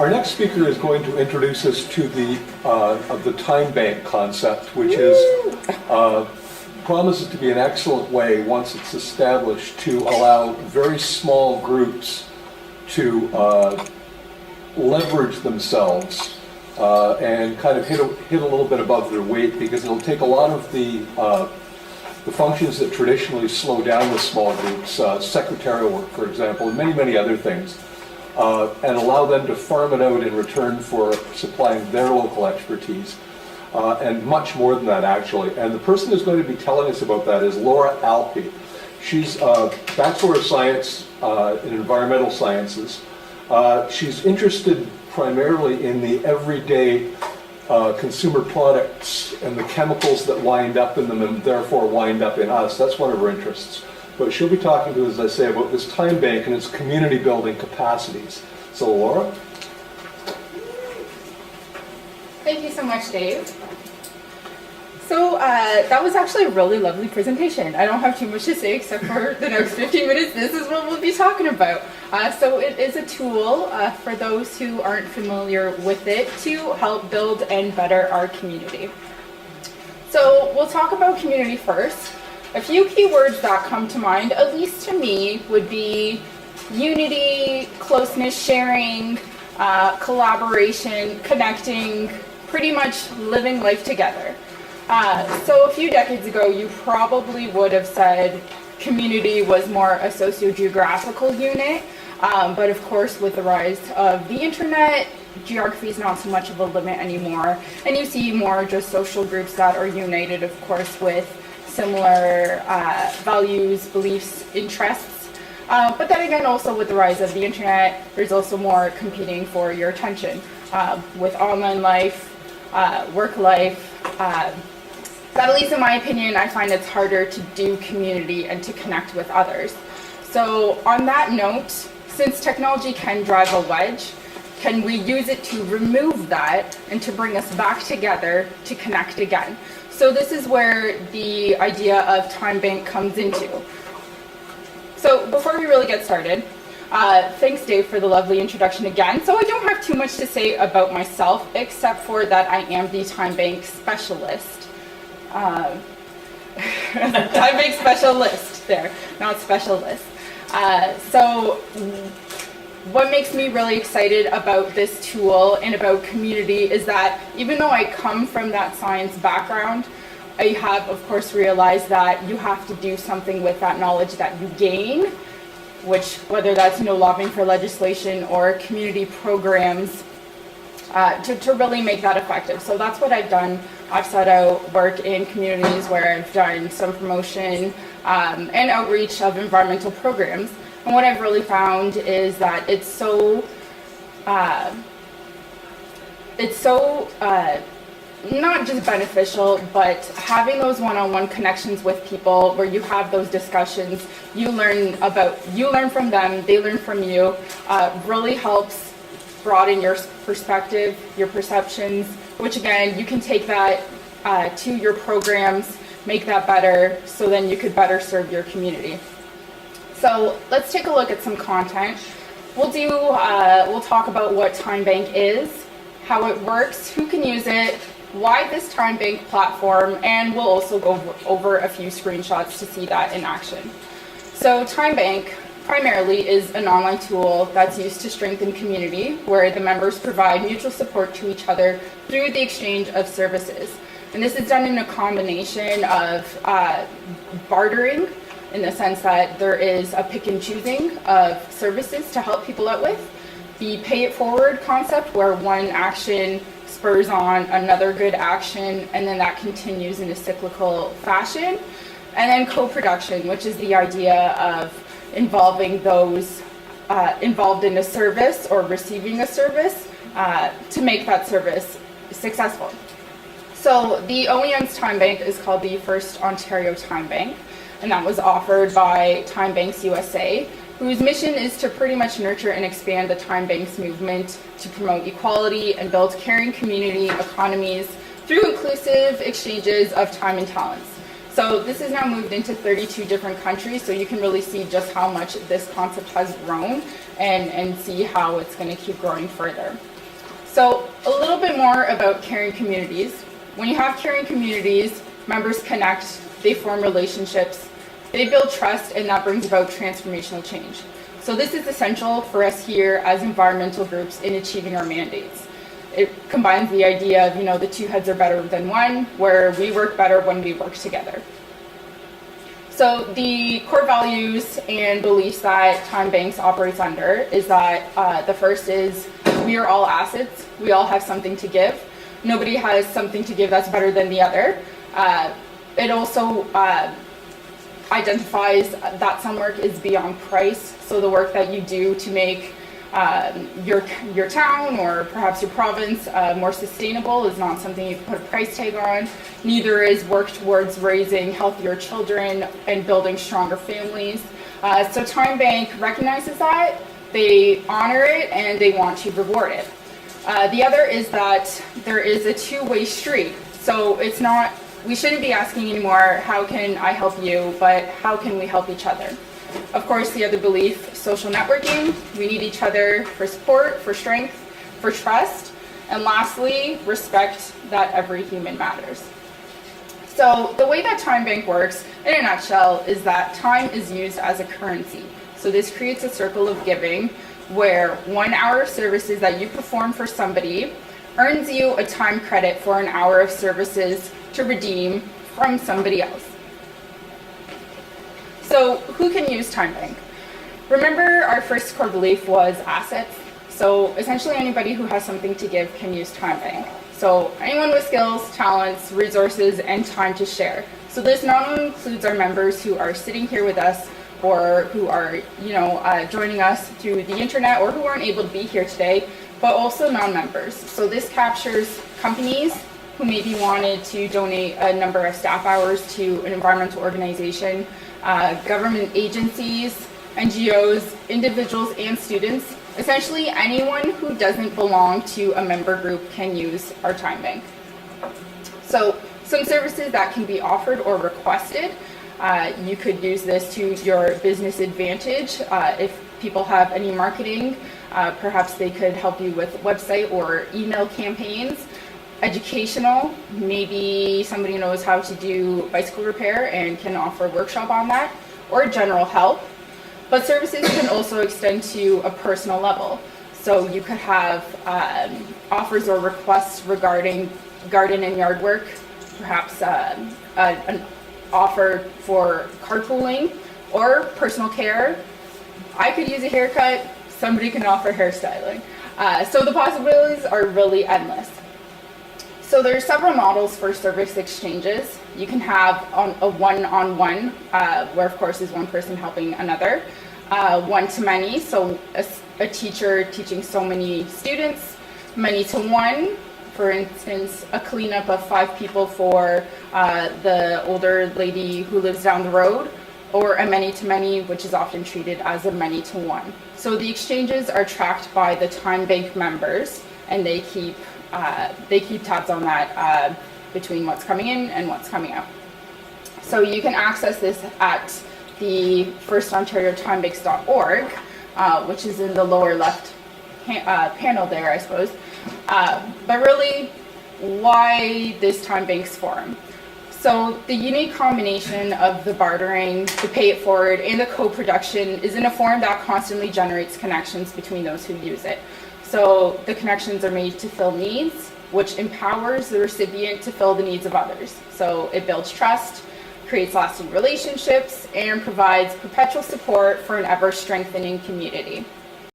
Our next speaker is going to introduce us to the Timebank concept, which promises to be an excellent way, once it's established, to allow very small groups to leverage themselves and kind of hit a little bit above their weight, because it'll take a lot of the functions that traditionally slow down with small groups, secretarial work, for example, and many, many other things, and allow them to farm it out in return for supplying their local expertise, and much more than that, actually. And the person who's going to be telling us about that is Laura Alpe. She's a Bachelor of Science in Environmental Sciences. She's interested primarily in the everyday consumer products and the chemicals that wind up in them and therefore wind up in us. That's one of her interests. But she'll be talking to us, as I say, about this time bank and its community building capacities. So Laura? Thank you so much, Dave. So that was actually a really lovely presentation. I don't have too much to say except for the next 15 minutes. This is what we'll be talking about. So it is a tool for those who aren't familiar with it to help build and better our community. So we'll talk about community first. A few key words that come to mind, at least to me, would be unity, closeness, sharing, collaboration, connecting, pretty much living life together. So a few decades ago, you probably would have said community was more a socio-geographical unit, but of course with the rise of the internet, geography is not so much of a limit anymore, and you see more just social groups that are united, of course, with similar values, beliefs, interests. But then again, also with the rise of the internet, there's also more competing for your attention. With online life, work life, that, at least in my opinion, I find it's harder to do community and to connect with others. So on that note, since technology can drive a wedge, can we use it to remove that and to bring us back together to connect again? So this is where the idea of Timebank comes into. So before we really get started, thanks Dave for the lovely introduction again. So I don't have too much to say about myself, except for that I am the Timebank specialist. Timebank specialist there, not specialist. So what makes me really excited about this tool and about community is that even though I come from that science background, I have of course realized that you have to do something with that knowledge that you gain, which whether that's lobbying for legislation or community programs, to really make that effective. So that's what I've done. I've set out work in communities where I've done some promotion and outreach of environmental programs. And what I've really found is that it's so not just beneficial, but having those one-on-one connections with people where you have those discussions, you learn from them, they learn from you, really helps broaden your perspective, your perceptions, which again, you can take that to your programs, make that better, so then you could better serve your community. So let's take a look at some content. We'll talk about what Timebank is, how it works, who can use it, why this Timebank platform, and we'll also go over a few screenshots to see that in action. So Timebank primarily is an online tool that's used to strengthen community, where the members provide mutual support to each other through the exchange of services. And this is done in a combination of bartering, in the sense that there is a pick and choosing of services to help people out with, the pay it forward concept, where one action spurs on another good action, and then that continues in a cyclical fashion, and then co-production, which is the idea of involving those involved in a service or receiving a service to make that service successful. So the OEM's Timebank is called the First Ontario Timebank, and that was offered by Timebanks USA, whose mission is to pretty much nurture and expand the Timebanks movement to promote equality and build caring community economies through inclusive exchanges of time and talents. So this has now moved into 32 different countries, so you can really see just how much this concept has grown and see how it's going to keep growing further. So a little bit more about caring communities. When you have caring communities, members connect, they form relationships, they build trust, and that brings about transformational change. So this is essential for us here as environmental groups in achieving our mandates. It combines the idea of, the two heads are better than one, where we work better when we work together. So the core values and beliefs that Timebanks operates under is that the first is we are all assets. We all have something to give. Nobody has something to give that's better than the other. It also identifies that some work is beyond price. So the work that you do to make your town or perhaps your province more sustainable is not something you can put a price tag on. Neither is work towards raising healthier children and building stronger families. So Timebank recognizes that, they honor it, and they want to reward it. The other is that there is a two-way street. So it's not, we shouldn't be asking anymore, how can I help you, but how can we help each other? Of course, the other belief, social networking. We need each other for support, for strength, for trust. And lastly, respect that every human matters. So the way that Timebank works, in a nutshell, is that time is used as a currency. So this creates a circle of giving where 1 hour of services that you perform for somebody earns you a time credit for an hour of services to redeem from somebody else. So who can use Timebank? Remember, our first core belief was assets. So essentially anybody who has something to give can use Timebank. So anyone with skills, talents, resources, and time to share. So this not only includes our members who are sitting here with us or who are, joining us through the internet or who aren't able to be here today, but also non-members. So this captures companies who maybe wanted to donate a number of staff hours to an environmental organization, government agencies, NGOs, individuals, and students. Essentially, anyone who doesn't belong to a member group can use our Timebank. So some services that can be offered or requested, you could use this to your business advantage. If people have any marketing, perhaps they could help you with website or email campaigns. Educational, maybe somebody knows how to do bicycle repair and can offer a workshop on that, or general help. But services can also extend to a personal level. So you could have offers or requests regarding garden and yard work, perhaps an offer for carpooling or personal care. I could use a haircut, somebody can offer hairstyling. So the possibilities are really endless. So there are several models for service exchanges. You can have a one-on-one, where of course is one person helping another, one-to-many, so a teacher teaching so many students, many-to-one, for instance, a cleanup of 5 people for the older lady who lives down the road, or a many-to-many, which is often treated as a many-to-one. So the exchanges are tracked by the Timebank members, and they keep tabs on that between what's coming in and what's coming out. So you can access this at the firstontariotimebanks.org, which is in the lower left panel there, I suppose. But really, why this Timebanks forum? So the unique combination of the bartering, the pay it forward, and the co-production is in a form that constantly generates connections between those who use it. So the connections are made to fill needs, which empowers the recipient to fill the needs of others. So it builds trust, creates lasting relationships, and provides perpetual support for an ever-strengthening community.